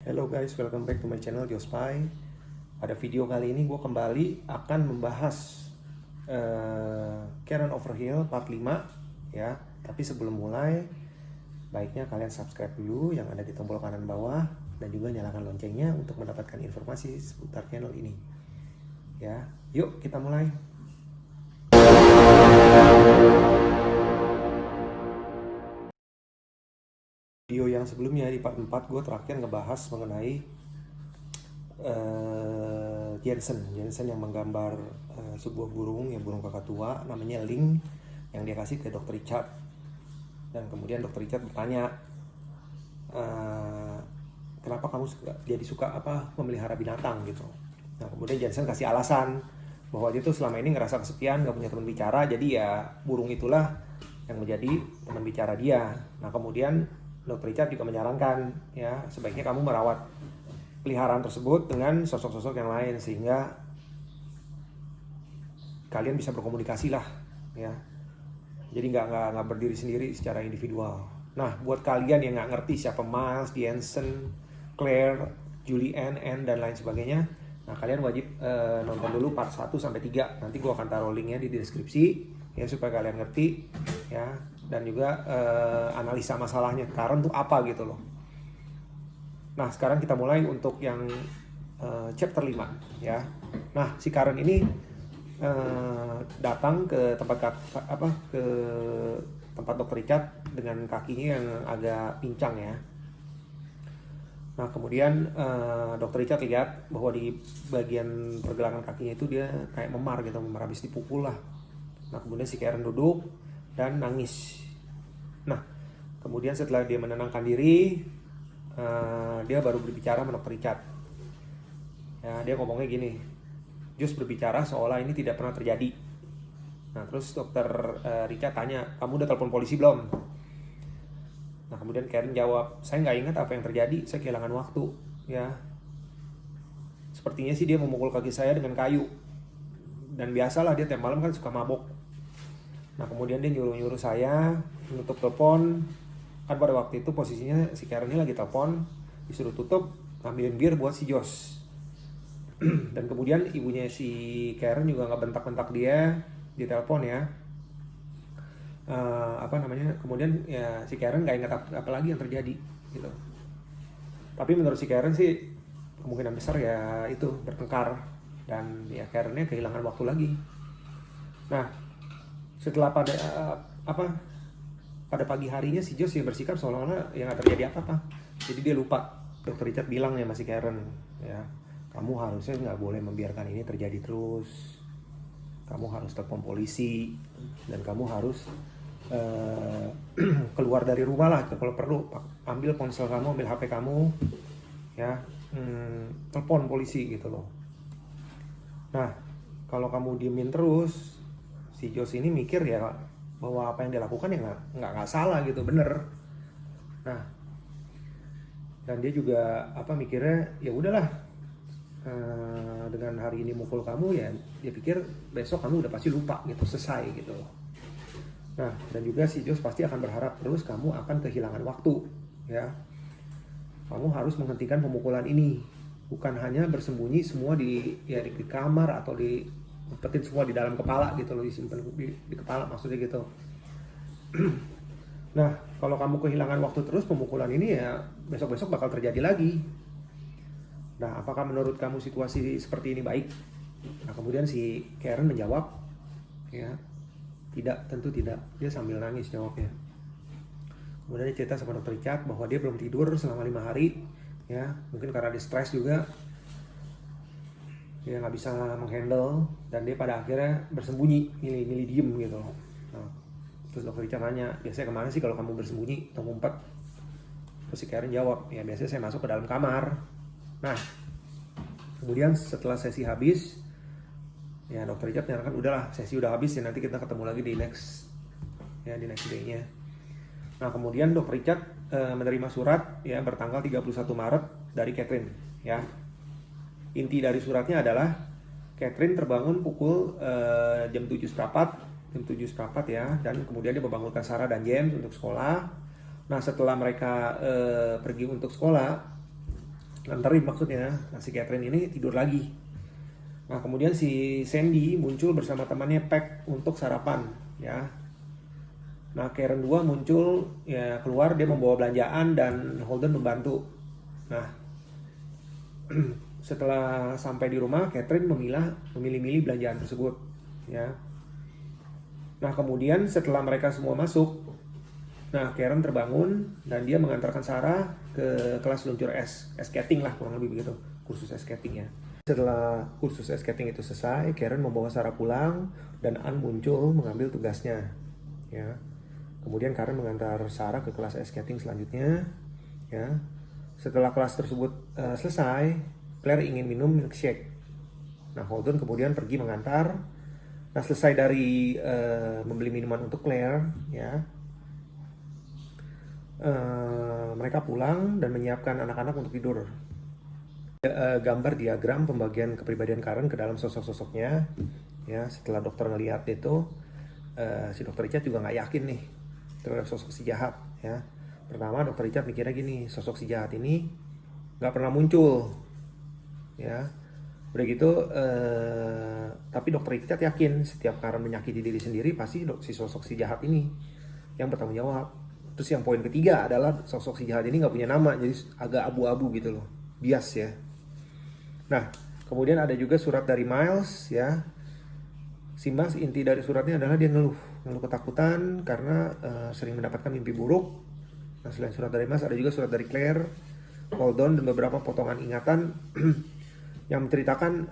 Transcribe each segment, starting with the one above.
Hello guys, welcome back to my channel Jospy. Pada video kali ini gue kembali akan membahas Karen Overhill part 5 ya. Tapi sebelum mulai, baiknya kalian subscribe dulu yang ada di tombol kanan bawah dan juga nyalakan loncengnya untuk mendapatkan informasi seputar channel ini. Ya, yuk kita mulai. Video yang sebelumnya di part 4 gue terakhir ngebahas mengenai Jensen yang menggambar sebuah burung, ya burung kakatua namanya Ling, yang dia kasih ke Dr. Richard. Dan kemudian Dr. Richard bertanya, kenapa kamu jadi suka memelihara binatang gitu. Nah kemudian Jensen kasih alasan bahwa dia tuh selama ini ngerasa kesepian, gak punya teman bicara, jadi ya burung itulah yang menjadi teman bicara dia. Nah kemudian Dr. Richard juga menyarankan, ya sebaiknya kamu merawat peliharaan tersebut dengan sosok-sosok yang lain sehingga kalian bisa berkomunikasi lah, ya. Jadi nggak berdiri sendiri secara individual. Nah, buat kalian yang nggak ngerti siapa Miles, Jensen, Claire, Julianne, Anne, dan lain sebagainya, nah kalian wajib nonton dulu part 1 sampai 3. Nanti gue akan taruh linknya di deskripsi ya supaya kalian ngerti ya, dan juga analisa masalahnya Karen tuh apa gitu loh. Nah, sekarang kita mulai untuk yang chapter 5 ya. Nah, si Karen ini datang ke tempat Dr. Richard dengan kakinya yang agak pincang ya. Nah kemudian Dr. Richard lihat bahwa di bagian pergelangan kakinya itu dia kayak memar gitu, memar habis dipukul lah. Nah kemudian si Karen duduk dan nangis. Nah kemudian setelah dia menenangkan diri, dia baru berbicara sama Dr. Richard. Ya, dia ngomongnya gini, Just berbicara seolah ini tidak pernah terjadi. Nah terus Dr. Richard tanya, kamu udah telepon polisi belum? Nah kemudian Karen jawab, saya nggak ingat apa yang terjadi, saya kehilangan waktu ya. Sepertinya sih dia memukul kaki saya dengan kayu. Dan biasalah dia tiap malam kan suka mabok. Nah kemudian dia nyuruh saya menutup telepon. Kan pada waktu itu posisinya si Karen ini lagi telepon, disuruh tutup, ngambilin bir buat si Josh. Dan kemudian ibunya si Karen juga nggak bentak-bentak dia di telepon ya. Kemudian ya si Karen nggak ingat apa lagi yang terjadi gitu. Tapi menurut si Karen sih kemungkinan besar ya itu bertengkar dan ya Karennya kehilangan waktu lagi. Nah setelah pada pagi harinya si Josh ya bersikap seolah-olah yang nggak terjadi apa-apa. Jadi dia lupa. Dr. Richard bilang ya masih Karen ya, kamu harusnya nggak boleh membiarkan ini terjadi terus. Kamu harus telepon polisi dan kamu harus keluar dari rumah lah kalau perlu, ambil ponsel kamu, ambil HP kamu ya, telepon polisi gitu loh. Nah kalau kamu diemin terus, si Josh ini mikir ya bahwa apa yang dia lakukan ya nggak salah gitu, bener. Nah dan dia juga mikirnya ya udahlah, dengan hari ini mukul kamu ya dia pikir besok kamu udah pasti lupa gitu, selesai gitu loh. Nah dan juga si Josh pasti akan berharap terus kamu akan kehilangan waktu ya. Kamu harus menghentikan pemukulan ini, bukan hanya bersembunyi semua di kamar atau diumpetin semua di dalam kepala gitu loh, disimpan di kepala maksudnya gitu. Nah kalau kamu kehilangan waktu terus, pemukulan ini ya besok-besok bakal terjadi lagi. Nah apakah menurut kamu situasi seperti ini baik? Nah kemudian si Karen menjawab ya, tidak, tentu tidak. Dia sambil nangis jawabnya. Kemudian dia cerita sama Dr. Richard bahwa dia belum tidur selama 5 hari ya, mungkin karena dia stres juga, dia nggak bisa menghandle dan dia pada akhirnya bersembunyi, milih diem gitu. Nah, terus Dr. Richard nanya, biasanya kemana sih kalau kamu bersembunyi atau ngumpet? Terus si Karen jawab, ya biasanya saya masuk ke dalam kamar. Nah kemudian setelah sesi habis ya, Dr. Richard menyarankan udahlah, sesi udah habis ya, nanti kita ketemu lagi di next day-nya. Nah kemudian Dr. Richard menerima surat ya bertanggal 31 Maret dari Catherine ya. Inti dari suratnya adalah Catherine terbangun pukul jam 7 seperempat ya, dan kemudian dia membangunkan Sarah dan James untuk sekolah. Nah setelah mereka pergi untuk sekolah, nganterin maksudnya. Nah si Catherine ini tidur lagi. Nah kemudian si Sandy muncul bersama temannya Peck untuk sarapan ya. Nah Karen 2 muncul ya, keluar, dia membawa belanjaan dan Holden membantu. Nah setelah sampai di rumah, Catherine memilih-milih belanjaan tersebut ya. Nah kemudian setelah mereka semua masuk, nah Karen terbangun dan dia mengantarkan Sarah ke kelas luncur es skating lah, kurang lebih begitu, kursus es skating ya. Setelah kursus es skating itu selesai, Karen membawa Sarah pulang dan Anne muncul mengambil tugasnya ya. Kemudian Karen mengantar Sarah ke kelas ice skating selanjutnya ya. Setelah kelas tersebut selesai, Claire ingin minum milkshake. Nah Holden kemudian pergi mengantar. Nah selesai dari membeli minuman untuk Claire ya, mereka pulang dan menyiapkan anak-anak untuk tidur. Gambar diagram pembagian kepribadian Karen ke dalam sosok-sosoknya ya. Setelah dokter ngelihat itu, si dokter Richard juga nggak yakin nih terhadap sosok si jahat ya. Pertama dokter Richard mikirnya gini, sosok si jahat ini nggak pernah muncul ya. Udah gitu tapi dokter Richard yakin setiap Karen menyakiti diri sendiri pasti si sosok si jahat ini yang bertanggung jawab. Terus yang poin ketiga adalah sosok si jahat ini nggak punya nama, jadi agak abu-abu gitu loh, bias ya. Nah kemudian ada juga surat dari Miles ya. Si Miles, inti dari suratnya adalah dia ngeluh ketakutan karena sering mendapatkan mimpi buruk. Nah selain surat dari Miles ada juga surat dari Claire, Holden, dan beberapa potongan ingatan yang menceritakan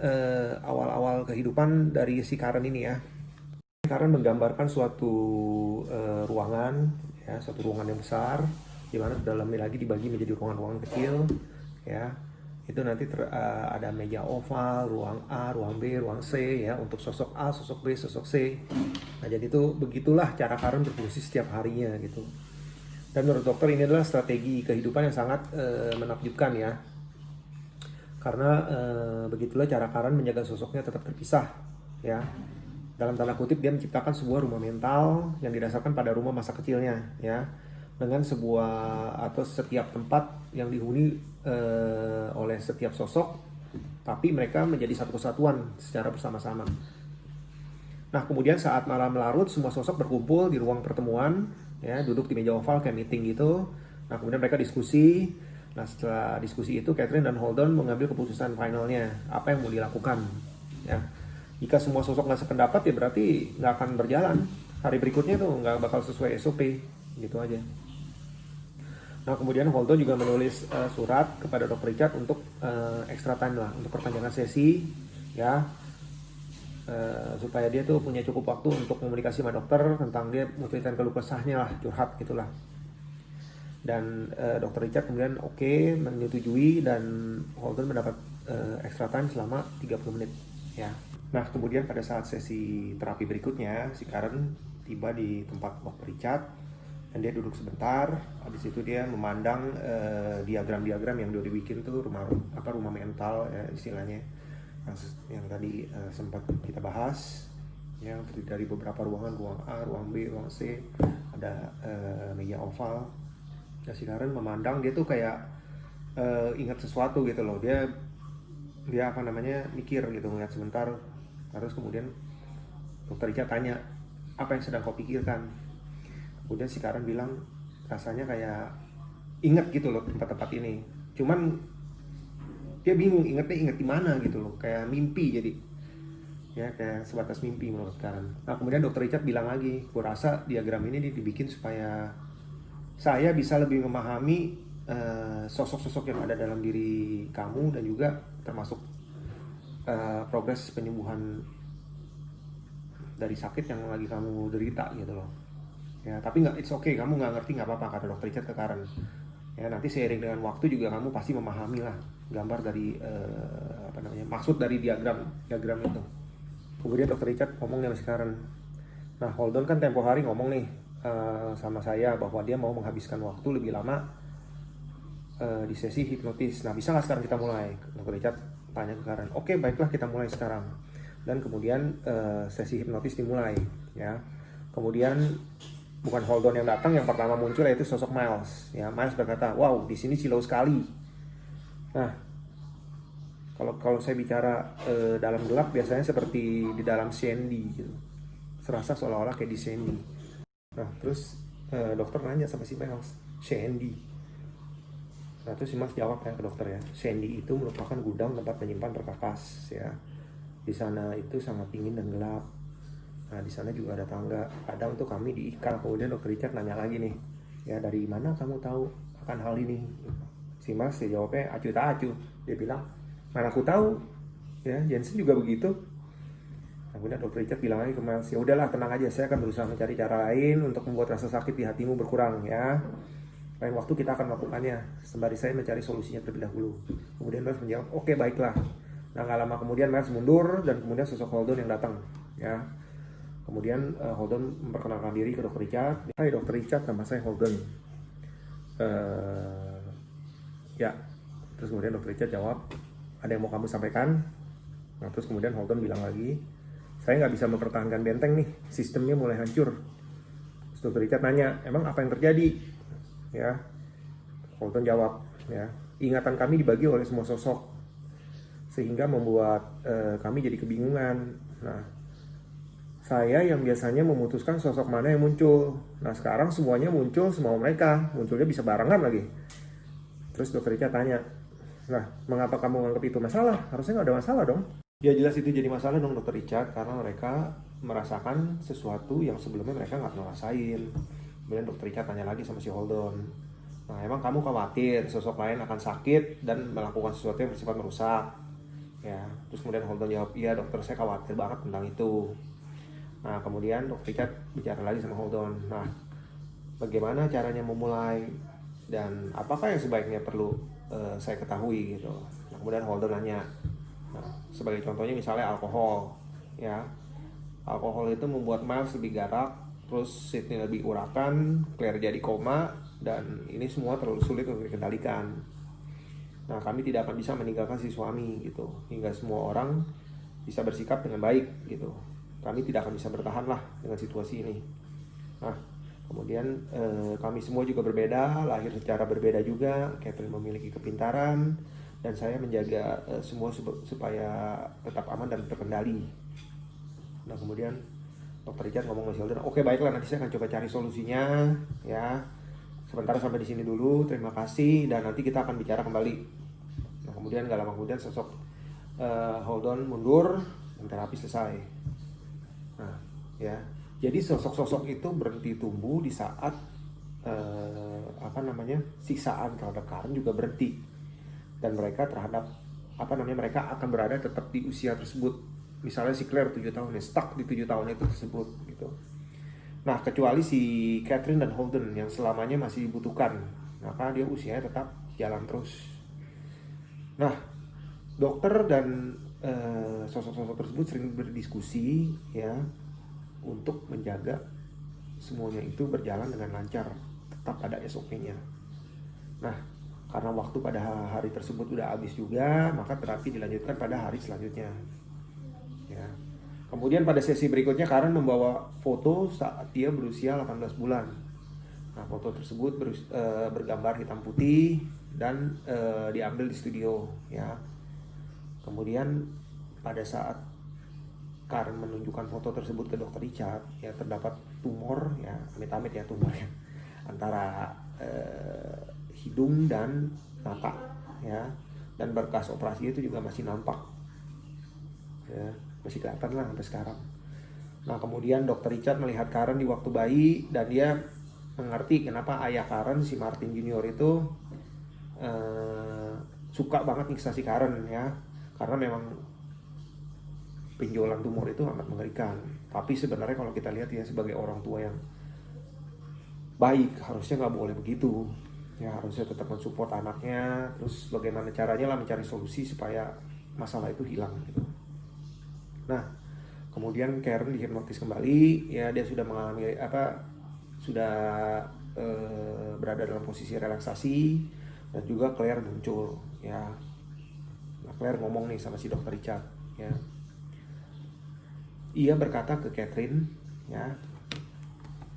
awal-awal kehidupan dari si Karen ini ya. Karen menggambarkan suatu ruangan ya, suatu ruangan yang besar di mana dalamnya lagi dibagi menjadi ruangan-ruangan kecil ya. Itu nanti ada meja oval, ruang A, ruang B, ruang C ya, untuk sosok A, sosok B, sosok C. Nah jadi itu begitulah cara Karen berfungsi setiap harinya gitu. Dan menurut dokter ini adalah strategi kehidupan yang sangat menakjubkan ya. Karena begitulah cara Karen menjaga sosoknya tetap terpisah ya. Dalam tanda kutip dia menciptakan sebuah rumah mental yang didasarkan pada rumah masa kecilnya ya, dengan sebuah atau setiap tempat yang dihuni oleh setiap sosok, tapi mereka menjadi satu kesatuan secara bersama-sama. Nah kemudian saat malam larut semua sosok berkumpul di ruang pertemuan ya, duduk di meja oval kayak meeting gitu. Nah kemudian mereka diskusi. Nah setelah diskusi itu Catherine dan Holden mengambil keputusan finalnya apa yang mau dilakukan ya. Jika semua sosok nggak sependapat ya berarti nggak akan berjalan. Hari berikutnya tuh nggak bakal sesuai SOP gitu aja. Nah kemudian Holden juga menulis surat kepada Dr. Richard untuk extra time lah, untuk perpanjangan sesi ya, supaya dia tuh punya cukup waktu untuk komunikasi sama dokter tentang dia menceritakan keluh kesahnya lah, curhat gitulah. Dan Dr. Richard kemudian menyetujui dan Holden mendapat extra time selama 30 menit ya. Nah kemudian pada saat sesi terapi berikutnya si Karen tiba di tempat Dr. Richard dan dia duduk sebentar. Habis itu dia memandang diagram-diagram yang udah dibikin tuh rumah mental ya istilahnya, yang tadi sempat kita bahas, yang terdiri dari beberapa ruangan, ruang A, ruang B, ruang C, ada meja oval. Nah si Karen memandang, dia tuh kayak ingat sesuatu gitu loh, dia mikir gitu, ngeliat sebentar. Terus kemudian Dr. Richard tanya, apa yang sedang kau pikirkan? Kemudian si Karen bilang, rasanya kayak ingat gitu loh tempat-tempat ini, cuman dia bingung ingat di mana gitu loh, kayak mimpi jadi ya, kayak sebatas mimpi menurut Karen. Nah kemudian Dr. Richard bilang lagi, gue rasa diagram ini dibikin supaya saya bisa lebih memahami sosok-sosok yang ada dalam diri kamu dan juga termasuk progres penyembuhan dari sakit yang lagi kamu derita gitu loh ya. Tapi nggak, it's okay, kamu nggak ngerti nggak apa-apa, kata Dr. Richard ke Karen ya. Nanti seiring dengan waktu juga kamu pasti memahami lah gambar dari maksud dari diagram itu. Kemudian Dr. Richard ngomong sama si Karen, nah Holden kan tempo hari ngomong nih sama saya bahwa dia mau menghabiskan waktu lebih lama di sesi hipnotis. Nah bisa nggak sekarang kita mulai? Dr. Richard tanya ke Karen. Oke, baiklah kita mulai sekarang. Dan kemudian sesi hipnotis dimulai ya. Kemudian bukan Holden yang datang, yang pertama muncul yaitu sosok Miles ya. Miles berkata, wow di sini silau sekali. Nah, kalau saya bicara dalam gelap biasanya seperti di dalam Sandy gitu. Serasa seolah-olah kayak di Sandy. Nah, terus dokter nanya sama si Miles, Sandy. Nah, terus si Miles jawab ya ke dokter ya, Sandy itu merupakan gudang tempat menyimpan perkakas ya. Di sana itu sangat dingin dan gelap. Nah, di sana juga ada tangga, ada untuk kami diikat. Kemudian dokter Richard nanya lagi nih, ya dari mana kamu tahu akan hal ini? Si Miles dia jawabnya acuh tak acuh. Dia bilang, mana aku tahu? Ya, Jensen juga begitu. Kemudian dokter Richard bilang lagi ke Miles, ya udahlah tenang aja, saya akan berusaha mencari cara lain untuk membuat rasa sakit di hatimu berkurang ya. Lain waktu kita akan melakukannya, sembari saya mencari solusinya terlebih dahulu. Kemudian Miles menjawab, oke baiklah. Nah gak lama kemudian Miles mundur dan kemudian sosok Holden yang datang ya. Kemudian Holden memperkenalkan diri ke dokter Richard. Hai dokter Richard, nama saya Holden. Ya, terus kemudian dokter Richard jawab, ada yang mau kamu sampaikan? Nah terus kemudian Holden bilang lagi, saya nggak bisa mempertahankan benteng nih, sistemnya mulai hancur. Terus dokter Richard nanya, emang apa yang terjadi? Ya, Holden jawab, ya, ingatan kami dibagi oleh semua sosok, sehingga membuat kami jadi kebingungan. Nah, saya yang biasanya memutuskan sosok mana yang muncul. Nah, sekarang semuanya muncul, semua mereka munculnya bisa barengan lagi. Terus dokter Richard tanya, nah, mengapa kamu menganggap itu masalah? Harusnya nggak ada masalah dong. Ya jelas itu jadi masalah dong dokter Richard, karena mereka merasakan sesuatu yang sebelumnya mereka nggak pernah rasain. Kemudian dokter Richard tanya lagi sama si Holden, nah emang kamu khawatir sosok lain akan sakit dan melakukan sesuatu yang bersifat merusak? Ya, terus kemudian Holden jawab, iya dokter saya khawatir banget tentang itu. Nah kemudian dokter Richard bicara lagi sama Holden, nah bagaimana caranya memulai dan apakah yang sebaiknya perlu saya ketahui gitu. Nah, kemudian Holden nanya, nah, sebagai contohnya misalnya alkohol, ya, alkohol itu membuat Miles lebih garak, terus Sydney lebih urakan, Claire jadi koma, dan ini semua terlalu sulit untuk dikendalikan. Nah, kami tidak akan bisa meninggalkan si suami gitu, hingga semua orang bisa bersikap dengan baik gitu. Kami tidak akan bisa bertahan lah dengan situasi ini. Nah, kemudian kami semua juga berbeda, lahir secara berbeda juga. Catherine memiliki kepintaran, dan saya menjaga semua supaya tetap aman dan terkendali. Nah kemudian dokter Richard ngomong ke Sheldon, oke baiklah nanti saya akan coba cari solusinya ya. Sementara sampai di sini dulu, terima kasih dan nanti kita akan bicara kembali. Nah kemudian gak lama kemudian sosok Holden mundur dan terapi selesai. Nah ya, jadi sosok-sosok itu berhenti tumbuh di saat siksaan terhadap Karen juga berhenti, dan mereka mereka akan berada tetap di usia tersebut. Misalnya si Claire 7 tahun ya, stuck di 7 tahun itu tersebut gitu. Nah kecuali si Catherine dan Holden yang selamanya masih dibutuhkan, maka dia usianya tetap jalan terus. Nah dokter dan sosok-sosok tersebut sering berdiskusi ya untuk menjaga semuanya itu berjalan dengan lancar, tetap ada SOP-nya. Nah karena waktu pada hari tersebut udah habis juga, maka terapi dilanjutkan pada hari selanjutnya. Ya. Kemudian pada sesi berikutnya Karen membawa foto saat dia berusia 18 bulan. Nah, foto tersebut bergambar hitam putih dan diambil di studio ya. Kemudian pada saat Karen menunjukkan foto tersebut ke dokter Richard, ya terdapat tumor ya, amit-amit ya tumor ya, antara hidung dan mata ya, dan berkas operasi itu juga masih nampak ya, masih kelihatan lah sampai sekarang. Nah kemudian dokter Richard melihat Karen di waktu bayi dan dia mengerti kenapa ayah Karen si Martin Junior itu suka banget nyiksa si Karen ya, karena memang penjualan tumor itu amat mengerikan. Tapi sebenarnya kalau kita lihat ya sebagai orang tua yang baik harusnya nggak boleh begitu ya, harusnya tetap mensupport anaknya, terus bagaimana caranya lah mencari solusi supaya masalah itu hilang gitu. Nah kemudian Karen dihipnotis kembali ya, dia sudah mengalami berada dalam posisi relaksasi, dan juga Claire muncul ya. Nah Claire ngomong nih sama si dokter Richard ya, ia berkata ke Catherine ya,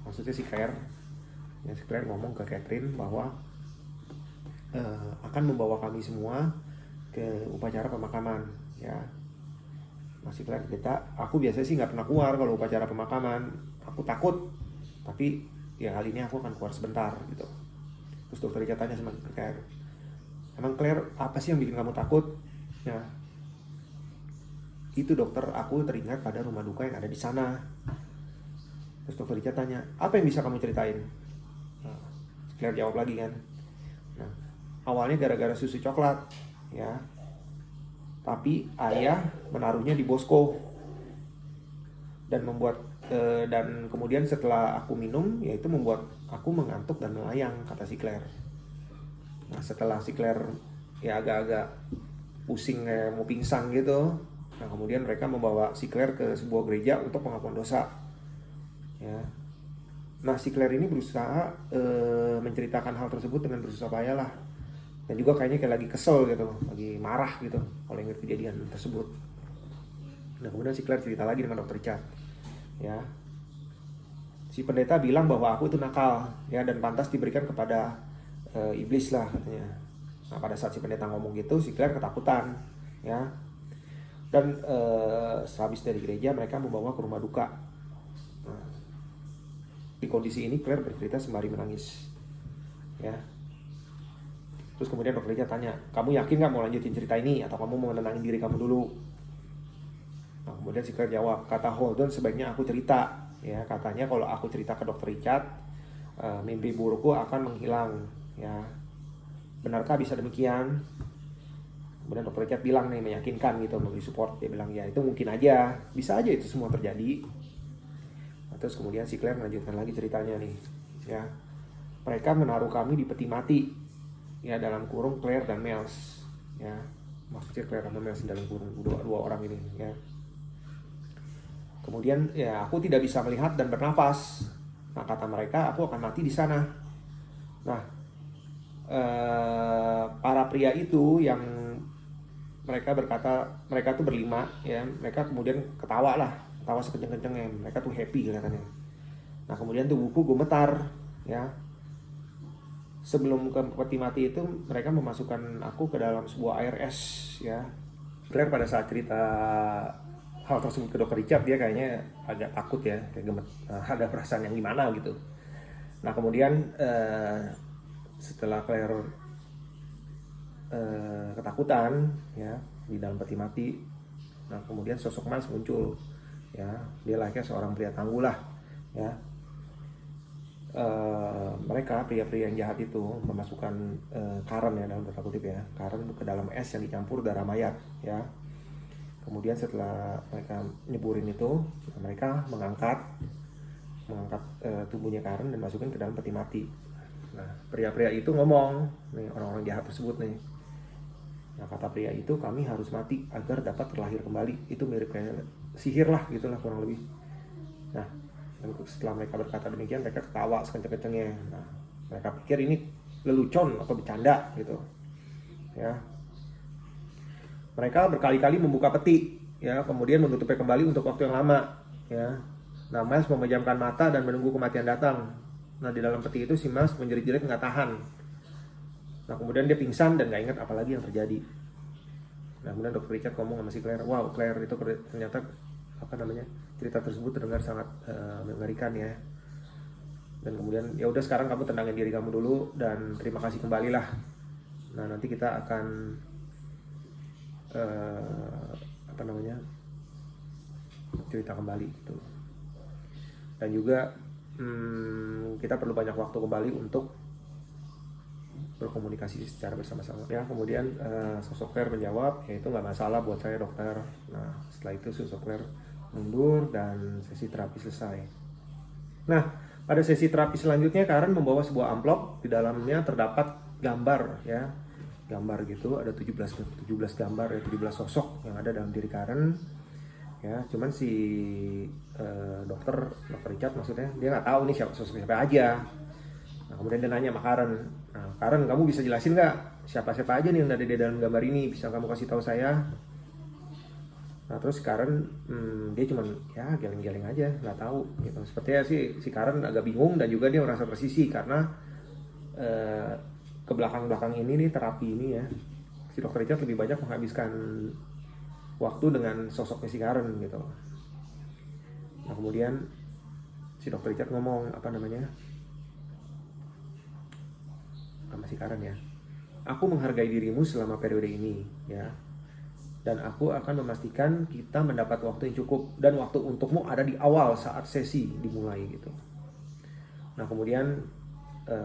maksudnya si Claire ya, si Claire ngomong ke Catherine bahwa akan membawa kami semua ke upacara pemakaman, ya. Masih Claire cerita, aku biasanya sih nggak pernah keluar kalau upacara pemakaman, aku takut, tapi ya kali ini aku akan keluar sebentar gitu. Terus dokter Richard tanya sama Claire, emang Claire apa sih yang bikin kamu takut? Ya, itu dokter, aku teringat pada rumah duka yang ada di sana. Terus dokter Richard tanya, apa yang bisa kamu ceritain? Nah, Claire jawab lagi kan, nah, awalnya gara-gara susu coklat, ya. Tapi ayah menaruhnya di Bosco dan dan kemudian setelah aku minum, yaitu membuat aku mengantuk dan melayang, kata si Claire. Nah, setelah si Claire ya agak-agak pusing kayak mau pingsan gitu, nah kemudian mereka membawa si Claire ke sebuah gereja untuk pengakuan dosa, ya. Nah, si Claire ini berusaha menceritakan hal tersebut dengan bersusah payah lah, dan juga kayaknya kayak lagi kesel gitu, lagi marah gitu kalau ingat kejadian tersebut. Nah, kemudian si Claire cerita lagi dengan dokter Richard, ya. Si pendeta bilang bahwa aku itu nakal, ya, dan pantas diberikan kepada iblis lah, katanya. Nah, pada saat si pendeta ngomong gitu, si Claire ketakutan, ya. Dan sehabis dari gereja mereka membawa ke rumah duka. Nah, di kondisi ini Claire bercerita sembari menangis, ya. Terus kemudian dokter Richard tanya, kamu yakin gak mau lanjutin cerita ini atau kamu mau menenangin diri kamu dulu? Nah, kemudian si Claire jawab, kata Holden sebaiknya aku cerita, ya. Katanya kalau aku cerita ke dokter Richard, mimpi burukku akan menghilang, ya. Benarkah bisa demikian? Kemudian dokter Richard bilang nih, meyakinkan gitu, memberi support. Dia bilang, ya itu mungkin aja, bisa aja itu semua terjadi. Nah, terus kemudian si Claire melanjutkan lagi ceritanya nih, ya. Mereka menaruh kami di peti mati, ya, dalam kurung Claire dan Mels, ya. Maksudnya Claire dan Mels dalam kurung dua orang ini, ya. Kemudian ya aku tidak bisa melihat dan bernafas. Nah, kata mereka aku akan mati di sana. Nah, para pria itu yang mereka berkata, mereka tuh berlima, ya. Mereka kemudian ketawa sekenceng-kencengnya. Mereka tuh happy kelihatannya. Nah, kemudian tubuhku gemetar, ya. Sebelum ke peti mati itu mereka memasukkan aku ke dalam sebuah air es, ya. Claire pada saat cerita hal tersebut ke dokter Richard, dia kayaknya agak takut, ya, kayak gemet, ada perasaan yang gimana gitu. Nah, kemudian setelah Claire ketakutan, ya, di dalam peti mati, nah kemudian sosok Miles muncul, ya. Dia layaknya seorang pria tangguh lah, ya. Mereka pria-pria yang jahat itu memasukkan Karen, ya, dalam tanda kutip, ya, Karen ke dalam es yang dicampur darah mayat, ya. Kemudian setelah mereka nyeburin itu, mereka mengangkat tubuhnya Karen dan masukin ke dalam peti mati. Nah, pria-pria itu ngomong, nih orang-orang jahat tersebut nih. Nah, kata pria itu, kami harus mati agar dapat terlahir kembali. Itu mirip kayak sihir lah, gitulah kurang lebih. Nah, dan setelah mereka berkata demikian, mereka ketawa sekenceng-kencengnya. Nah, mereka pikir ini lelucon atau bercanda gitu, ya. Mereka berkali-kali membuka peti, ya, kemudian menutupnya kembali untuk waktu yang lama, ya. Nah, Miles memejamkan mata dan menunggu kematian datang. Nah, di dalam peti itu si Miles menjerit-jerit nggak tahan. Nah, kemudian dia pingsan dan nggak ingat apa lagi yang terjadi. Nah, kemudian dokter Richard ngomong sama si Claire, wow, Claire, itu ternyata cerita tersebut terdengar sangat mengerikan, ya. Dan kemudian ya udah, sekarang kamu tenangin diri kamu dulu dan terima kasih kembalilah. Nah, nanti kita akan cerita kembali gitu. Dan juga kita perlu banyak waktu kembali untuk berkomunikasi secara bersama-sama, ya. Kemudian sosok Claire menjawab, ya itu nggak masalah buat saya, dokter. Nah, setelah itu sosok Claire mundur dan sesi terapi selesai. Nah, pada sesi terapi selanjutnya Karen membawa sebuah amplop, di dalamnya terdapat gambar, ya. Gambar gitu, ada 17 gambar, ya, 17 sosok yang ada dalam diri Karen, ya. Cuman si dokter Richard maksudnya, dia nggak tahu nih sosok siapa aja. Nah, kemudian dia nanya sama Karen, nah, Karen, kamu bisa jelasin nggak siapa-siapa aja nih yang ada di dalam gambar ini, bisa kamu kasih tahu saya? Nah, terus Karen dia cuman ya geleng-geleng aja, nggak tahu gitu. Sepertinya sih si Karen agak bingung dan juga dia merasa tersisih karena ke belakang-belakang ini nih terapi ini ya, si dokter Richard lebih banyak menghabiskan waktu dengan sosoknya si Karen gitu. Nah kemudian si dokter Richard ngomong sama si Karen ya, aku menghargai dirimu selama periode ini ya, dan aku akan memastikan kita mendapat waktu yang cukup dan waktu untukmu ada di awal saat sesi dimulai gitu. Nah kemudian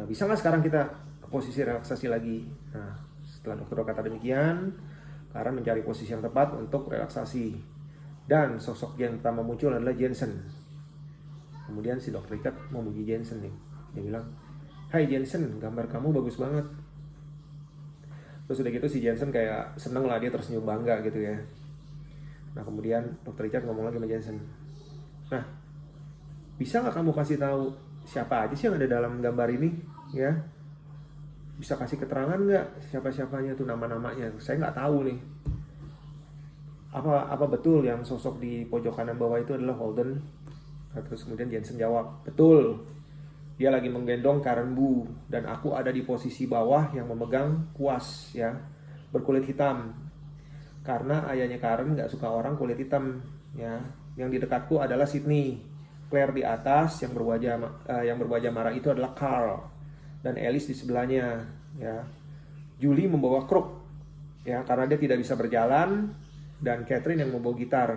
bisa nggak sekarang kita ke posisi relaksasi lagi? Nah setelah dokter berkata demikian, Karen mencari posisi yang tepat untuk relaksasi, dan sosok yang pertama muncul adalah Jensen. Kemudian si dokter Richard memuji Jensen nih, dia bilang, "Hai Jensen, gambar kamu bagus banget." Terus udah gitu si Jensen kayak seneng lah, dia tersenyum bangga gitu ya. Nah kemudian dokter Richard ngomong lagi sama Jensen, "Nah, bisa nggak kamu kasih tahu siapa aja sih yang ada dalam gambar ini ya? Bisa kasih keterangan nggak siapa-siapanya tuh, nama-namanya? Saya nggak tahu nih. Apa betul yang sosok di pojok kanan bawah itu adalah Holden?" Nah, terus kemudian Jensen jawab, "Betul. Dia lagi menggendong Karen Bu, dan aku ada di posisi bawah yang memegang kuas ya, berkulit hitam. Karena ayahnya Karen nggak suka orang kulit hitam ya. Yang di dekatku adalah Sydney. Claire di atas, yang berwajah marah itu adalah Carl, dan Alice di sebelahnya ya. Julie membawa kruk ya karena dia tidak bisa berjalan, dan Catherine yang membawa gitar.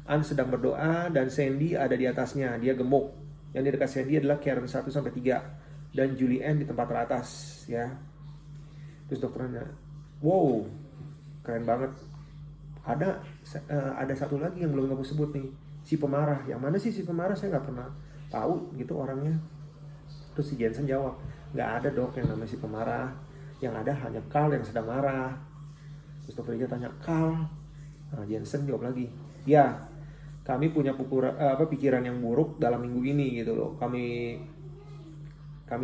Anne sedang berdoa dan Sandy ada di atasnya, dia gemuk. Yang di dekat Sandy adalah Karen 1-3 dan Julianne di tempat teratas ya." Terus dokternya, "Wow, keren banget. Ada satu lagi yang belum kamu sebut nih, si pemarah. Yang mana sih si pemarah? Saya nggak pernah tahu gitu orangnya." Terus si Jensen jawab, "Nggak ada dok yang namanya si pemarah. Yang ada hanya Carl yang sedang marah." Terus dokter Richard tanya, "Carl?" Nah, Jensen jawab lagi, "Ya, kami punya pikiran yang buruk dalam minggu ini gitu loh. Kami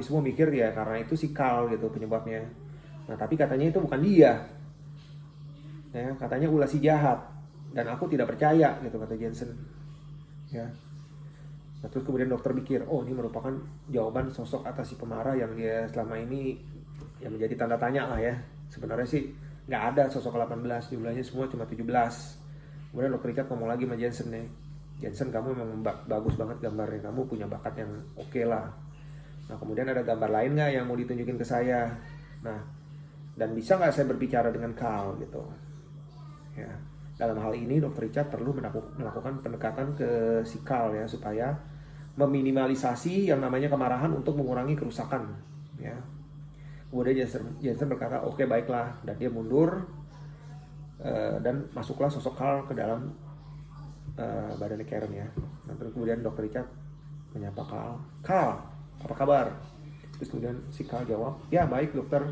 semua mikir ya karena itu si Carl gitu penyebabnya. Nah tapi katanya itu bukan dia ya, katanya ulah si jahat, dan aku tidak percaya gitu," kata Jensen ya. Nah, terus kemudian dokter mikir, oh ini merupakan jawaban sosok atas si pemarah yang dia selama ini yang menjadi tanda tanya lah ya. Sebenarnya sih nggak ada sosok 18, jumlahnya semua cuma 17. Kemudian dokter Richard ngomong lagi sama Jensen nih, "Jensen, kamu memang bagus banget gambarnya, kamu punya bakat yang oke lah. Nah kemudian ada gambar lain nggak yang mau ditunjukin ke saya? Nah, dan bisa nggak saya berbicara dengan Carl gitu ya." Dalam hal ini dokter Richard perlu melakukan pendekatan ke si Carl ya, supaya meminimalisasi yang namanya kemarahan untuk mengurangi kerusakan ya. Kemudian Jensen berkata, "Oke, baiklah," dan dia mundur dan masuklah sosok Carl ke dalam badannya Karen ya. Nah, terus kemudian dokter Richard menyapa Carl, "Carl, apa kabar?" Terus kemudian si Carl jawab, "Ya baik dokter."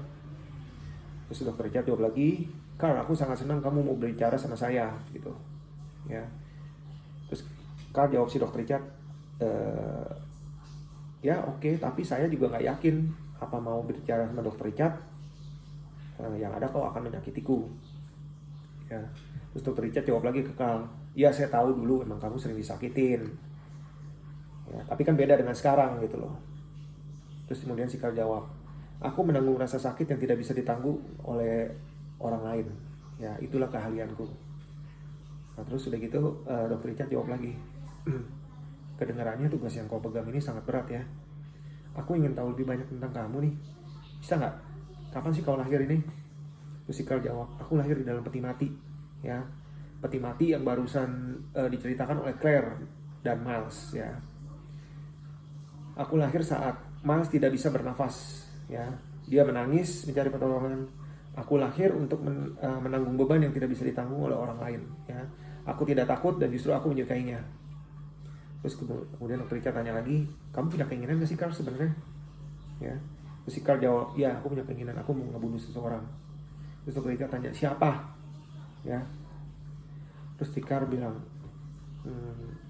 Terus dokter Richard jawab lagi, "Carl, aku sangat senang kamu mau berbicara sama saya gitu ya." Terus Carl jawab si dokter Richard, "Ya oke, tapi saya juga nggak yakin apa mau berbicara sama dokter Richard, yang ada kau akan menyakitiku ya." Terus dokter Richard jawab lagi ke Carl, "Ya saya tahu dulu emang kamu sering disakitin ya, tapi kan beda dengan sekarang gitu loh." Terus kemudian si Carl jawab, "Aku menanggung rasa sakit yang tidak bisa ditanggung oleh orang lain ya, itulah keahlianku." Nah terus udah gitu dokter Richard jawab lagi, "Kedengarannya tugas yang kau pegang ini sangat berat ya. Aku ingin tahu lebih banyak tentang kamu nih. Bisa nggak? Kapan sih kau lahir ini?" Terus si Carl jawab, "Aku lahir di dalam peti mati ya. Peti mati yang barusan diceritakan oleh Claire dan Miles ya. Aku lahir saat Miles tidak bisa bernafas ya. Dia menangis mencari pertolongan. Aku lahir untuk menanggung beban yang tidak bisa ditanggung oleh orang lain ya. Aku tidak takut dan justru aku menyukainya." Terus kemudian dokter Richard tanya lagi, "Kamu punya keinginan gak sih Carl sebenarnya?" Ya. Terus si Carl jawab, "Ya aku punya keinginan, aku mau ngebunuh seseorang." Terus dokter Richard tanya, "Siapa?" Ya. Terus si Carl bilang,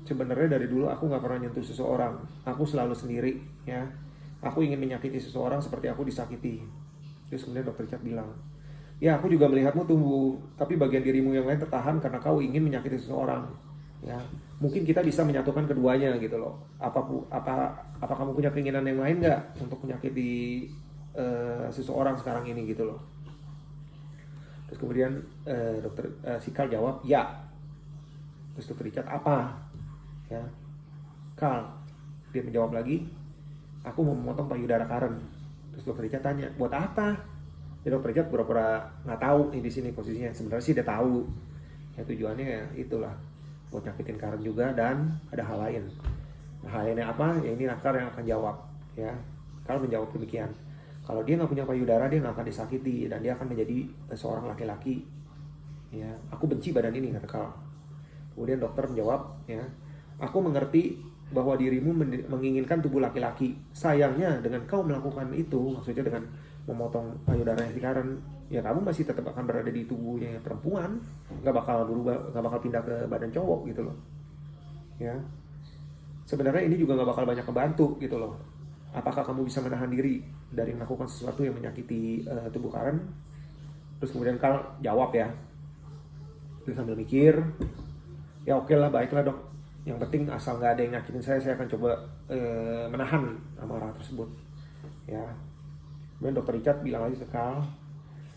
"Sebenarnya dari dulu aku nggak pernah nyentuh seseorang. Aku selalu sendiri ya. Aku ingin menyakiti seseorang seperti aku disakiti." Terus kemudian dokter Richard bilang, "Ya aku juga melihatmu tumbuh, tapi bagian dirimu yang lain tertahan karena kau ingin menyakiti seseorang ya. Mungkin kita bisa menyatukan keduanya gitu loh. Apa kamu punya keinginan yang lain nggak untuk menyakiti seseorang sekarang ini gitu loh. Terus kemudian si Carl jawab ya. Terus dokter Richard apa? Ya, Carl, dia menjawab lagi, aku mau memotong payudara Karen. Terus dokter Richard tanya, buat apa? Ya dokter Richard pura-pura nggak tahu nih di sini posisinya. Sebenarnya sih dia tahu. Ya tujuannya ya itulah, buat nyakitin Karen juga dan ada hal lain. Nah, hal lainnya apa? Ya ini Carl yang akan jawab. Ya, Carl menjawab demikian. Kalau dia nggak punya payudara, dia nggak akan disakiti dan dia akan menjadi seorang laki-laki. Ya, aku benci badan ini, kata Carl. Kemudian dokter menjawab, ya, aku mengerti bahwa dirimu menginginkan tubuh laki-laki. Sayangnya dengan kau melakukan itu, maksudnya dengan memotong payudara si Karen, ya kamu masih tetap akan berada di tubuhnya perempuan, nggak bakal berubah, nggak bakal pindah ke badan cowok gitu loh. Ya, sebenarnya ini juga nggak bakal banyak kebantu gitu loh. Apakah kamu bisa menahan diri dari melakukan sesuatu yang menyakiti tubuh Karen? Terus kemudian Carl jawab ya, terus sambil mikir, ya oke lah, baiklah dok. Yang penting asal nggak ada yang nyakitin saya akan coba menahan amarah tersebut. Ya. Kemudian dokter Richard bilang lagi ke Carl,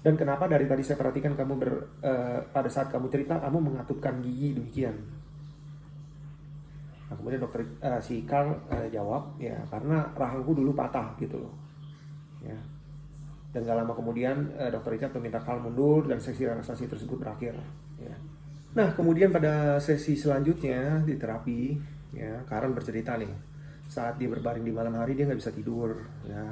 dan kenapa dari tadi saya perhatikan kamu pada saat kamu cerita kamu mengatupkan gigi demikian? Nah, kemudian si Carl jawab, ya karena rahangku dulu patah gitu loh. Ya. Dan gak lama kemudian dokter Richard meminta Carl mundur dan sesi relaksasi tersebut berakhir. Ya. Nah kemudian pada sesi selanjutnya di terapi, ya Karen bercerita nih, saat dia berbaring di malam hari dia nggak bisa tidur. Ya.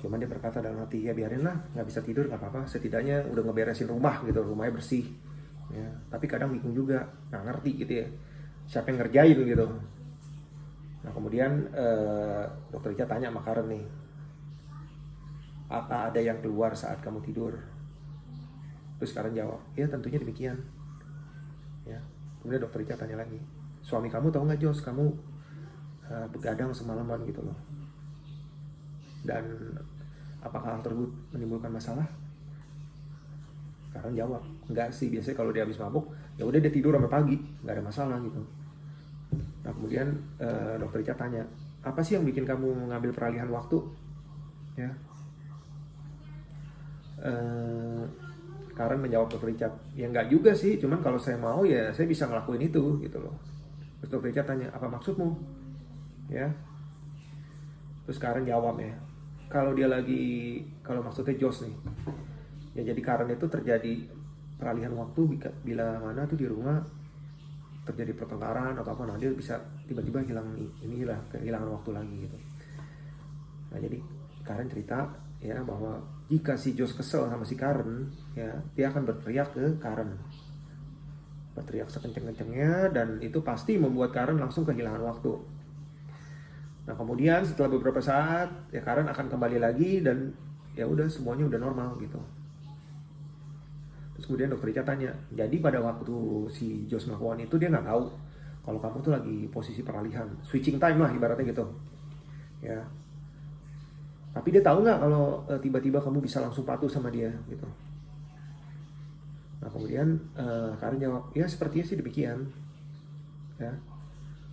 Cuman dia berkata dalam hati, ya biarin lah, nggak bisa tidur nggak apa-apa, setidaknya udah ngeberesin rumah gitu, rumahnya bersih. Ya. Tapi kadang bingung juga, nggak ngerti gitu ya, siapa yang ngerjain gitu. Nah kemudian dokter Richard tanya sama Karen nih, apa ada yang keluar saat kamu tidur? Terus Karen jawab, ya tentunya demikian. Ya. Kemudian dokter Richard tanya lagi, suami kamu tahu nggak Jos, kamu begadang semalaman gitu loh. Dan apakah hal tersebut menimbulkan masalah? Karen jawab, enggak sih, biasanya kalau dia habis mabuk, ya udah dia tidur sampai pagi, nggak ada masalah gitu. Nah kemudian dokter Richard tanya, apa sih yang bikin kamu mengambil peralihan waktu? Ya. Karen menjawab dokter Richard, ya enggak juga sih, cuman kalau saya mau ya saya bisa ngelakuin itu gitu loh. Terus dokter Richard tanya, apa maksudmu? Ya. Terus Karen jawab ya, kalau maksudnya Josh nih, ya jadi Karen itu terjadi peralihan waktu bila mana tuh di rumah terjadi pertengkaran atau apa, nah dia bisa tiba-tiba kehilangan waktu lagi gitu. Nah jadi Karen cerita ya bahwa jika si Josh kesel sama si Karen, ya dia akan berteriak ke Karen, berteriak sekenceng-kencengnya, dan itu pasti membuat Karen langsung kehilangan waktu. Nah kemudian setelah beberapa saat ya Karen akan kembali lagi dan ya udah semuanya udah normal gitu. Terus kemudian dokter Richard tanya, jadi pada waktu si Josh melakukan itu dia nggak tahu kalau kamu tuh lagi posisi peralihan, switching time lah ibaratnya gitu. Ya. Tapi dia tahu nggak kalau tiba-tiba kamu bisa langsung patuh sama dia gitu. Nah kemudian Karen jawab, ya sepertinya sih demikian. Ya.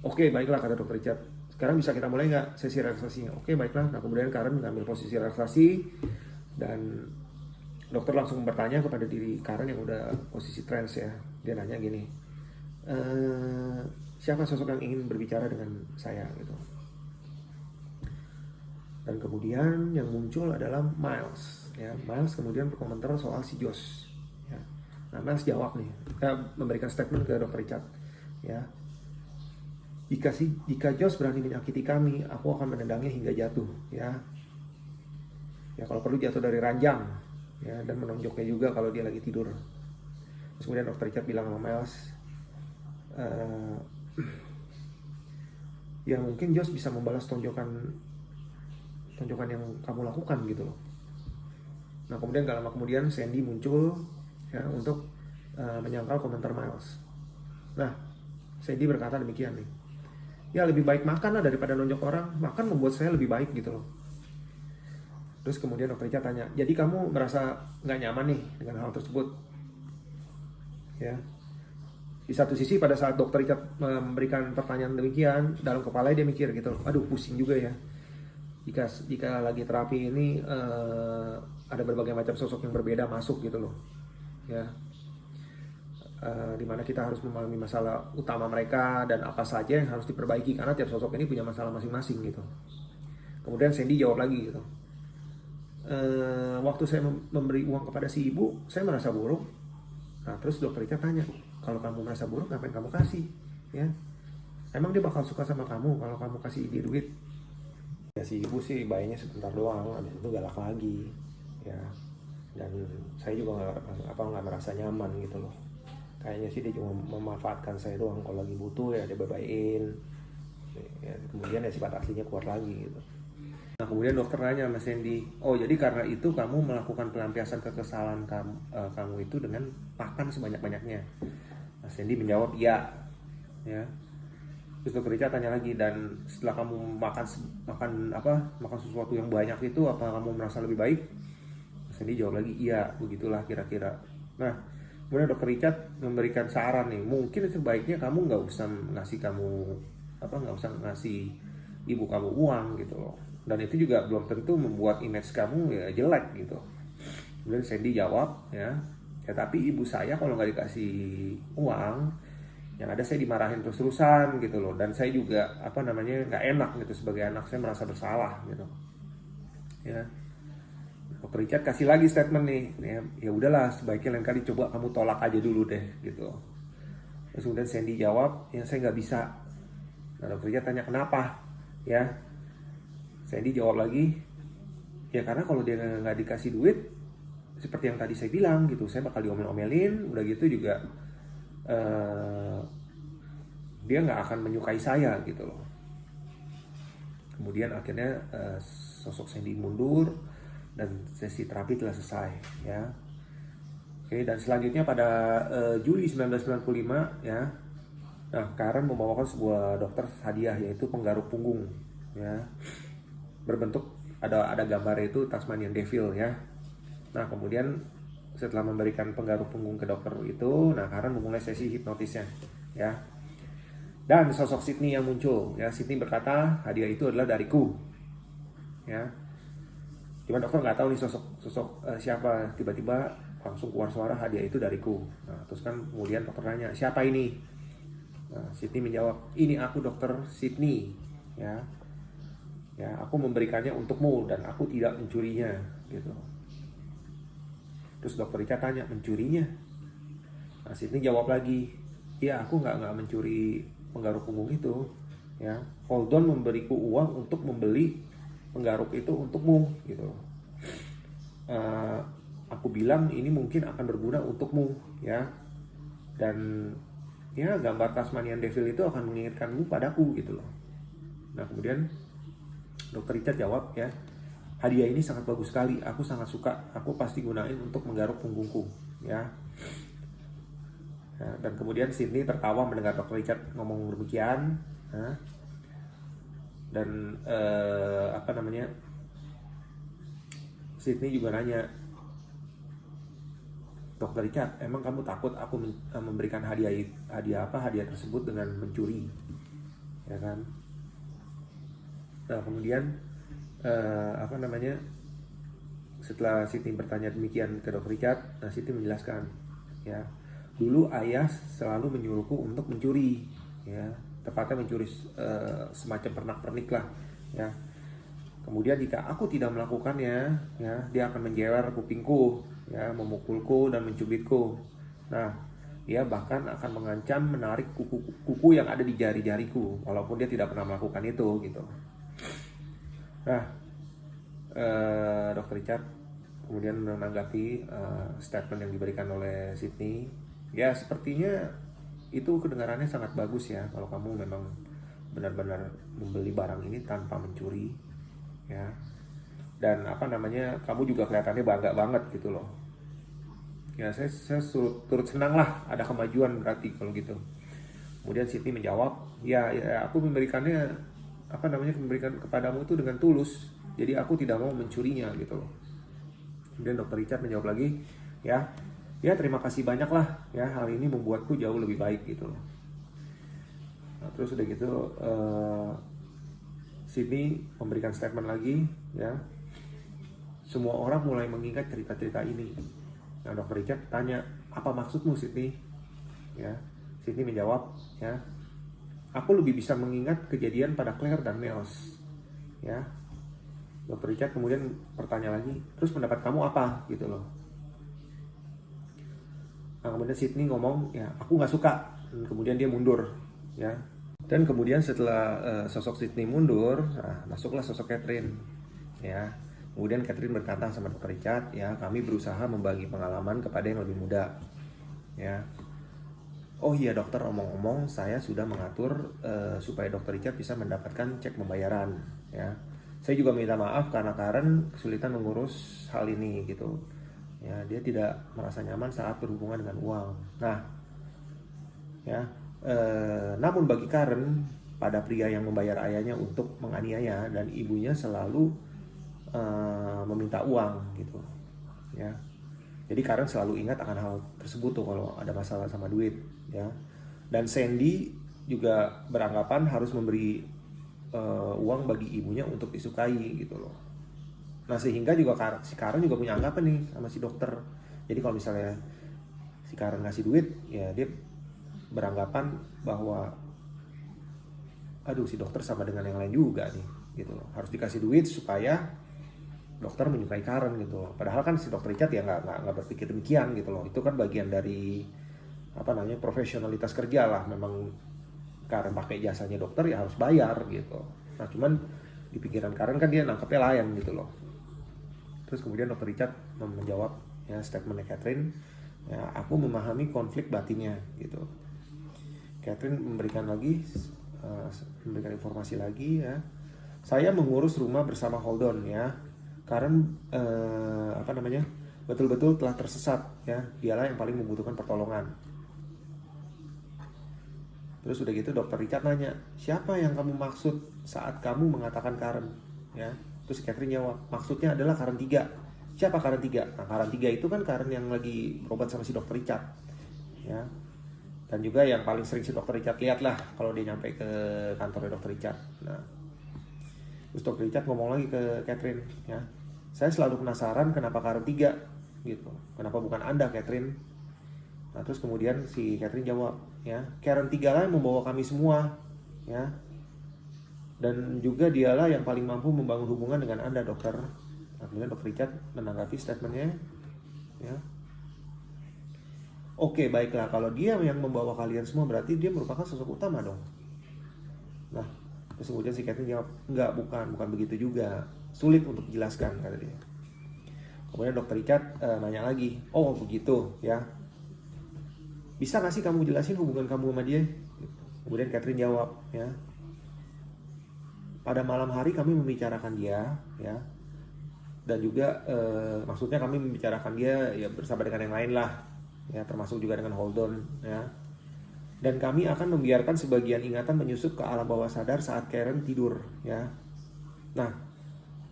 Oke baiklah, kata dokter Richard. Sekarang bisa kita mulai nggak sesi relaksasinya? Oke baiklah. Nah kemudian Karen mengambil posisi relaksasi dan dokter langsung bertanya kepada diri Karen yang udah posisi trance ya. Dia nanya gini, siapa sosok yang ingin berbicara dengan saya gitu. Dan kemudian yang muncul adalah Miles. Ya, Miles kemudian berkomentar soal si Josh. Ya. Nah, Miles jawab nih, memberikan statement ke Dr. Richard. Ya, jika Josh berani menyakiti kami, aku akan menendangnya hingga jatuh. Ya, kalau perlu jatuh dari ranjang. Ya, dan menonjoknya juga kalau dia lagi tidur. Terus kemudian Dr. Richard bilang sama Miles, ya mungkin Josh bisa membalas tonjokan yang kamu lakukan gitu loh. Nah kemudian gak lama kemudian Sandy muncul ya untuk menyangkal komentar Miles. Nah Sandy berkata demikian nih, ya lebih baik makan lah daripada nonjok orang, makan membuat saya lebih baik gitu loh. Terus kemudian dokter Richard tanya, jadi kamu merasa gak nyaman nih dengan hal tersebut? Ya. Di satu sisi pada saat dokter Richard memberikan pertanyaan demikian, dalam kepala dia mikir gitu, aduh pusing juga ya. jika lagi terapi ini ada berbagai macam sosok yang berbeda masuk gitu loh, ya. Dimana kita harus memahami masalah utama mereka dan apa saja yang harus diperbaiki, karena tiap sosok ini punya masalah masing-masing gitu. Kemudian Sandy jawab lagi gitu, waktu saya memberi uang kepada si ibu, saya merasa buruk. Nah, terus dokter Richard tanya, kalau kamu merasa buruk, ngapain kamu kasih? Ya, emang dia bakal suka sama kamu kalau kamu kasih dia duit? Ya si ibu sih bayinya sebentar doang, habis itu galak lagi, ya. Dan saya juga nggak merasa nyaman gitu loh. Kayaknya sih dia cuma memanfaatkan saya doang, kalau lagi butuh ya dia babain. Ya, kemudian ya sifat aslinya keluar lagi gitu. Nah kemudian dokter nanya sama Sandy, oh jadi karena itu kamu melakukan pelampiasan kekesalan kamu itu dengan makan sebanyak-banyaknya? Nah, Sandy menjawab iya, ya. Terus dokter Richard tanya lagi, dan setelah kamu makan sesuatu yang banyak itu, apa kamu merasa lebih baik? Sandy jawab lagi iya, begitulah kira-kira. Nah kemudian dokter Richard memberikan saran nih, mungkin sebaiknya kamu nggak usah ngasih ibu kamu uang gitu loh. Dan itu juga belum tentu membuat image kamu ya jelek gitu. Kemudian Sandy jawab, ya tapi ibu saya kalau nggak dikasih uang, yang ada saya dimarahin terus-terusan gitu loh. Dan saya juga nggak enak gitu sebagai anak, saya merasa bersalah gitu. Ya. Dokter Richard kasih lagi statement nih, ya udahlah sebaiknya lain kali coba kamu tolak aja dulu deh gitu. Terus kemudian Sandy jawab, ya saya nggak bisa. Nah dokter Richard tanya kenapa, ya. Sandy jawab lagi, ya karena kalau dia nggak dikasih duit, seperti yang tadi saya bilang gitu, saya bakal diomel-omelin, udah gitu juga dia nggak akan menyukai saya gitu loh. Kemudian akhirnya sosok Sandy mundur dan sesi terapi telah selesai, ya. Oke, dan selanjutnya pada Juli 1995, ya. Nah, Karen membawakan sebuah dokter hadiah, yaitu penggaruk punggung, ya. Berbentuk ada gambarnya itu Tasmanian Devil, ya. Nah kemudian setelah memberikan penggaruk punggung ke dokter itu, nah Karen memulai sesi hipnotisnya, ya. Dan sosok Sydney yang muncul, ya. Sydney berkata hadiah itu adalah dariku, ya. Cuman dokter nggak tahu nih sosok siapa, tiba-tiba langsung keluar suara hadiah itu dariku. Nah terus kan kemudian dokter nanya siapa ini? Nah, Sydney menjawab, ini aku dokter Sydney, ya. Ya, aku memberikannya untukmu dan aku tidak mencurinya, gitu. Terus dokter Richard tanya, mencurinya? Nah, Sydney jawab lagi, ya aku nggak mencuri penggaruk punggung itu, ya. Holdon memberiku uang untuk membeli penggaruk itu untukmu, gitu. Aku bilang ini mungkin akan berguna untukmu, ya. Dan ya gambar Tasmanian Devil itu akan mengingatkanmu padaku, gitu loh. Nah kemudian Dokter Richard jawab, ya hadiah ini sangat bagus sekali, aku sangat suka, aku pasti gunain untuk menggaruk punggungku, ya. Nah, dan kemudian Sydney tertawa mendengar Dokter Richard ngomong demikian, nah. Dan Sydney juga nanya, Dokter Richard, emang kamu takut aku memberikan hadiah tersebut dengan mencuri, ya kan? Nah kemudian setelah Sydney bertanya demikian ke Dokter Richard, nah Sydney menjelaskan, ya dulu ayah selalu menyuruhku untuk mencuri, ya tepatnya mencuri semacam pernak-pernik lah, ya. Kemudian jika aku tidak melakukannya, ya dia akan menjewer kupingku, ya memukulku dan mencubitku. Nah dia bahkan akan mengancam menarik kuku yang ada di jari-jariku, walaupun dia tidak pernah melakukan itu, gitu. Nah, Dr. Richard kemudian menanggapi statement yang diberikan oleh Sydney. Ya, sepertinya itu kedengarannya sangat bagus ya, kalau kamu memang benar-benar membeli barang ini tanpa mencuri, ya. Dan kamu juga kelihatannya bangga banget gitu loh. Ya, saya turut senang lah, ada kemajuan berarti kalau gitu. Kemudian Sydney menjawab, ya aku memberikan kepadamu itu dengan tulus, jadi aku tidak mau mencurinya gitu loh. Kemudian Dr. Richard menjawab lagi, ya terima kasih banyak lah, ya hal ini membuatku jauh lebih baik gitu loh. Nah, terus udah gitu Sydney memberikan statement lagi, ya. Semua orang mulai mengingat cerita-cerita ini. Nah, Dr. Richard tanya, apa maksudmu Sydney? Ya, Sydney menjawab, ya, aku lebih bisa mengingat kejadian pada Claire dan Miles. Ya, Dr. Richard kemudian bertanya lagi, terus pendapat kamu apa? Gitu loh. Nah, kemudian Sydney ngomong, ya, aku nggak suka. Dan kemudian dia mundur, ya. Dan kemudian setelah sosok Sydney mundur, masuklah sosok Catherine, ya. Kemudian Catherine berkata sama Dr. Richard, ya, kami berusaha membagi pengalaman kepada yang lebih muda, ya. Oh iya dokter, omong-omong saya sudah mengatur supaya Dr. Richard bisa mendapatkan cek pembayaran, ya. Saya juga minta maaf karena Karen kesulitan mengurus hal ini gitu. Ya, dia tidak merasa nyaman saat berhubungan dengan uang. Nah, ya, namun bagi Karen, pada pria yang membayar ayahnya untuk menganiaya dan ibunya selalu meminta uang gitu, ya. Jadi Karen selalu ingat akan hal tersebut tuh kalau ada masalah sama duit, ya. Dan Sandy juga beranggapan harus memberi uang bagi ibunya untuk disukai gitu loh. Nah, sehingga juga si Karen juga punya anggapan nih sama si dokter. Jadi kalau misalnya si Karen ngasih duit, ya dia beranggapan bahwa aduh si dokter sama dengan yang lain juga nih gitu loh. Harus dikasih duit supaya dokter menyukai Karen gitu loh. Padahal kan si dokter Richard ya nggak berpikir demikian gitu loh. Itu kan bagian dari profesionalitas kerja lah. Memang Karen pakai jasanya dokter ya harus bayar gitu. Nah, cuman di pikiran Karen kan dia nangkepnya lain gitu loh. Terus kemudian Dr. Richard menjawab, ya, statementnya Catherine, ya, aku memahami konflik batinnya gitu. Catherine memberikan informasi lagi, ya. Saya mengurus rumah bersama Holdon, ya. Karen betul-betul telah tersesat, ya. Dialah yang paling membutuhkan pertolongan. Terus udah gitu Dr. Richard nanya, siapa yang kamu maksud saat kamu mengatakan Karen, ya. Terus Catherine jawab, maksudnya adalah Karen 3. Siapa Karen 3? Nah, Karen 3 itu kan Karen yang lagi berobat sama si Dr. Richard, ya. Dan juga yang paling sering si Dr. Richard lihat lah kalau dia nyampe ke kantornya Dr. Richard. Nah, terus Dr. Richard ngomong lagi ke Catherine, ya, saya selalu penasaran kenapa Karen 3 gitu. Kenapa bukan Anda, Catherine? Nah, terus kemudian si Catherine jawab, ya, Karen 3 lah yang membawa kami semua, ya. Dan juga dialah yang paling mampu membangun hubungan dengan Anda, dokter. Nah, kemudian Dr. Richard menanggapi statementnya, ya. Oke, baiklah, kalau dia yang membawa kalian semua berarti dia merupakan sosok utama dong. Nah, terus kemudian si Catherine jawab, enggak, bukan begitu juga. Sulit untuk dijelaskan, kata dia. Kemudian Dr. Richard nanya lagi, oh begitu, ya. Bisa gak sih kamu jelasin hubungan kamu sama dia? Kemudian Catherine jawab, ya, pada malam hari kami membicarakan dia, ya. Dan juga maksudnya kami membicarakan dia ya bersama dengan yang lain lah, ya, termasuk juga dengan Holdon, ya. Dan kami akan membiarkan sebagian ingatan menyusup ke alam bawah sadar saat Karen tidur, ya. Nah,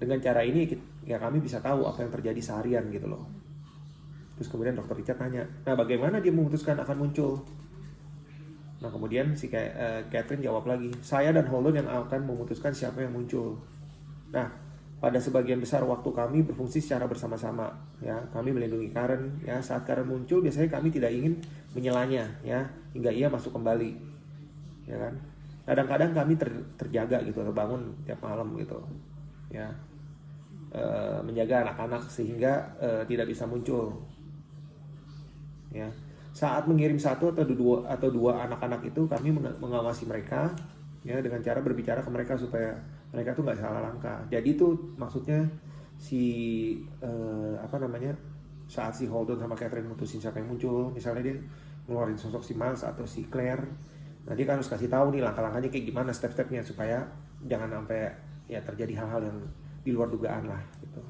dengan cara ini ya kami bisa tahu apa yang terjadi seharian gitu loh. Terus kemudian Dr. Richard tanya, nah bagaimana dia memutuskan akan muncul? Nah, kemudian si Catherine jawab lagi, saya dan Holdon yang akan memutuskan siapa yang muncul. Nah, pada sebagian besar waktu kami berfungsi secara bersama-sama, ya. Kami melindungi Karen, ya. Saat Karen muncul biasanya kami tidak ingin menyelanya, ya, hingga ia masuk kembali, ya kan. Kadang-kadang kami terjaga gitu, terbangun tiap malam gitu, ya, menjaga anak-anak sehingga tidak bisa muncul, ya. Saat mengirim satu atau dua anak-anak itu kami mengawasi mereka, ya, dengan cara berbicara ke mereka supaya mereka tuh nggak salah langkah. Jadi itu maksudnya saat si Holdon sama Catherine mutusin siapa yang muncul, misalnya dia ngeluarin sosok si Miles atau si Claire, nah dia kan harus kasih tahu nih langkah-langkahnya kayak gimana, step-stepnya supaya jangan sampai ya terjadi hal-hal yang di luar dugaan lah gitu.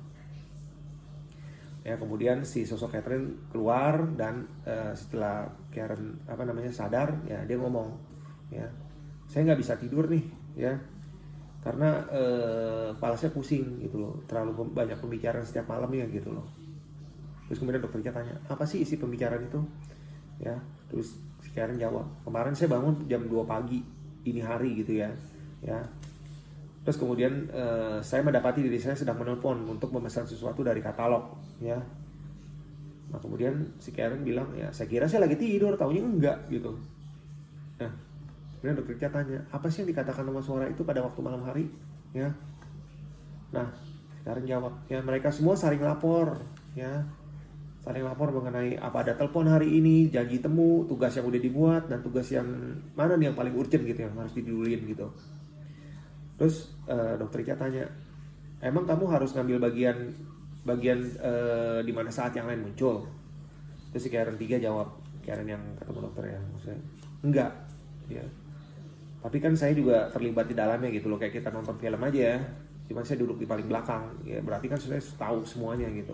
Ya, kemudian si sosok Catherine keluar dan setelah Karen sadar, ya dia ngomong, ya, saya nggak bisa tidur nih, ya, karena kepala saya pusing gitu loh, terlalu banyak pembicaraan setiap malam ya gitu loh. Terus kemudian dokter Richard tanya, apa sih isi pembicaraan itu, ya. Terus si Karen jawab, kemarin saya bangun jam 2 pagi dini hari gitu, ya, ya. Terus kemudian saya mendapati diri saya sedang menelpon untuk memesan sesuatu dari katalog, ya. Nah kemudian si Karen bilang, ya saya kira saya lagi tidur, taunya enggak gitu. Nah kemudian dokter Richard tanya, apa sih yang dikatakan sama suara itu pada waktu malam hari, ya. Nah si Karen jawab, ya mereka semua saling lapor, ya. Saling lapor mengenai apa ada telepon hari ini, janji temu, tugas yang udah dibuat, dan tugas yang mana nih yang paling urgent gitu, yang harus didulin gitu. Terus dokter Ica tanya, emang kamu harus ngambil bagian di mana saat yang lain muncul? Terus si Karen 3 jawab, Karen yang ketemu dokter ya, maksudnya enggak, ya. Tapi kan saya juga terlibat di dalamnya gitu loh, kayak kita nonton film aja ya. Cuma saya duduk di paling belakang, ya berarti kan saya tahu semuanya gitu.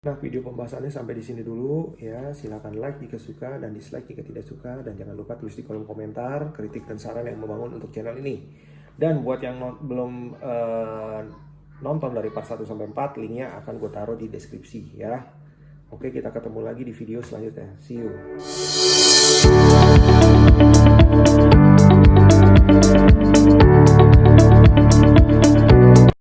Nah, video pembahasannya sampai di sini dulu ya. Silakan like jika suka dan dislike jika tidak suka, dan jangan lupa tulis di kolom komentar kritik dan saran yang membangun untuk channel ini. Dan buat yang belum nonton dari part 1 sampai 4, linknya akan gue taruh di deskripsi ya. Oke, kita ketemu lagi di video selanjutnya. See you.